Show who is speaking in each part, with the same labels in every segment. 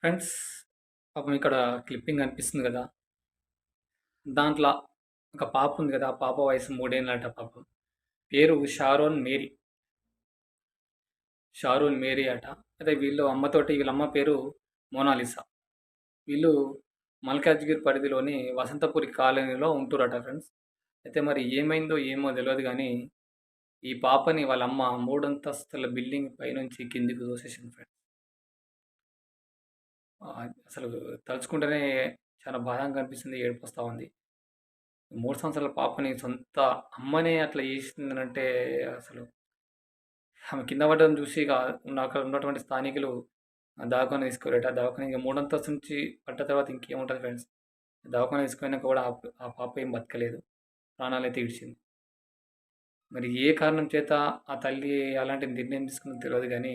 Speaker 1: Friends, పాపం ఇక్కడ clipping కనిపిస్తుంది గదా! దాంట్ల ఒక పాప ఉంది గదా! ఆ పాప వయసు 3 ఏళ్లట పాపం. పేరు షారోన్ మేరీ అట. అయితే వీళ్ళ అమ్మ పేరు మోనాలిసా. వీళ్ళు మల్కాజ్గిరి పరిధిలోని వసంతపురి కాలనీలో ఉంటుర్రట ఫ్రెండ్స్. అయితే మరి ఏమైందో ఏమో తెలవదు గానీ, ఈ పాపని వాళ్ళ అమ్మ మూడంతస్తుల బిల్డింగ్ పైనుంచి కిందకి తోసేసింది ఫ్రెండ్స్. అసలు తలుచుకుంటేనే చాలా బాధాగా అనిపిస్తుంది. ఏడుపొస్తా ఉంది. 3 సంవత్సరాల పాపని సొంత అమ్మనే అట్లా చేసిందనంటే అసలు ఆమె కింద పడడం చూసి అక్కడ ఉన్నటువంటి స్థానికులు దవాఖాన తీసుకెళ్ళారట. దవాఖాన ఇంక మూడంతస్తు నుంచి పడ్డ తర్వాత ఇంకేముంటది ఫ్రెండ్స్. దవాఖాన తీసుకుపోయినాక కూడా ఆ పాప ఏం బతకలేదు. ప్రాణాలైతే విడిచింది. మరి ఏ కారణం చేత ఆ తల్లి అలాంటి నిర్ణయం తీసుకుందో తెలవదు గానీ,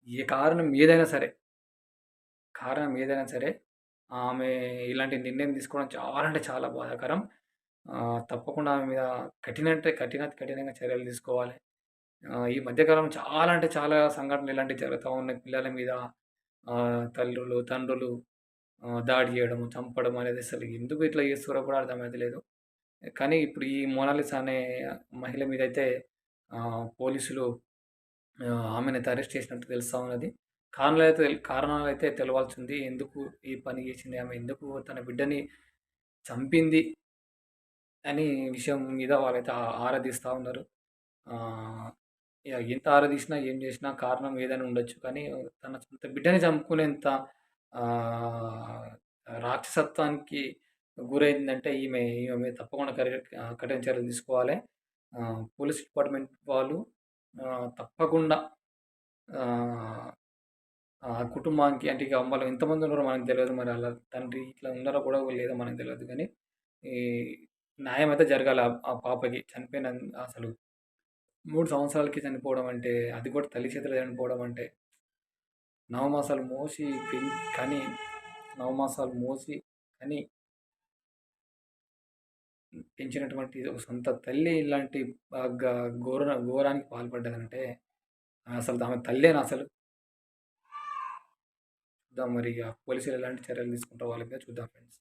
Speaker 1: ఏ కారణం ఏదైనా సరే, కారణం ఏదైనా సరే ఆమె ఇలాంటి నిర్ణయం తీసుకోవడం చాలా అంటే చాలా బాధాకరం. తప్పకుండా ఆమె మీద కఠినంగా చర్యలు తీసుకోవాలి. ఈ మధ్య కాలంలో చాలా అంటే చాలా సంఘటనలు ఇలాంటివి జరుగుతా ఉన్నాయి. పిల్లల మీద తల్లులు, తండ్రులు దాడి చేయడం, చంపడం అనేది అసలు ఎందుకు ఇట్లా చేస్తున్నారో కూడా అర్థమైతలేదు. కానీ ఇప్పుడు ఈ మోనాలిసా అనే మహిళ మీదయితే పోలీసులు ఆమెనైతే అరెస్ట్ చేసినట్టు తెలుస్తా ఉన్నది. కారణాలైతే తెలవాల్సింది. ఎందుకు ఈ పని చేసింది? ఆమె ఎందుకు తన బిడ్డని చంపింది? అని విషయం మీద వాళ్ళైతే ఆరా తీస్తా ఉన్నారు. ఆహ్, ఎంత ఆరా తీసినా, ఏం చేసినా కారణం ఏదైనా ఉండొచ్చు. కానీ తన సొంత బిడ్డని చంపుకునేంత ఆహ్, రాక్షసత్వానికి గురైందంటే ఈమె మీద తప్పకుండా కఠిన చర్యలు తీసుకోవాలి. పోలీస్ డిపార్ట్‌మెంట్ వాళ్ళు తప్పకుండా ఆహ్, ఆ కుటుంబానికి అంటే ఇక వాళ్ళు ఎంతమంది ఉన్నారో మనకు తెలవదు. మరి ఆళ్ళ తండ్రి ఇట్లా ఉన్నారో కూడా లేదో మనకు తెలవదు గానీ, ఈ న్యాయం అయితే జరగాలి ఆ పాపకి. అసలు 3 సంవత్సరాలకి చనిపోవడం అంటే, అది కూడా తల్లి చేతిలో చనిపోవడం అంటే, నవమాసాలు మోసి కని, నవమాసాలు మోసి కని పెంచినటువంటి ఒక సొంత తల్లి ఇలాంటి ఆహ్, గ ఘోరానికి పాల్పడ్డదంటే, అసలు ఆమె తల్లేనా అసలు? చూద్దాం మరి ఇగ పోలీసులు ఎలాంటి చర్యలు తీసుకుంటారో వాళ్ళ మీద చూద్దాం ఫ్రెండ్స్.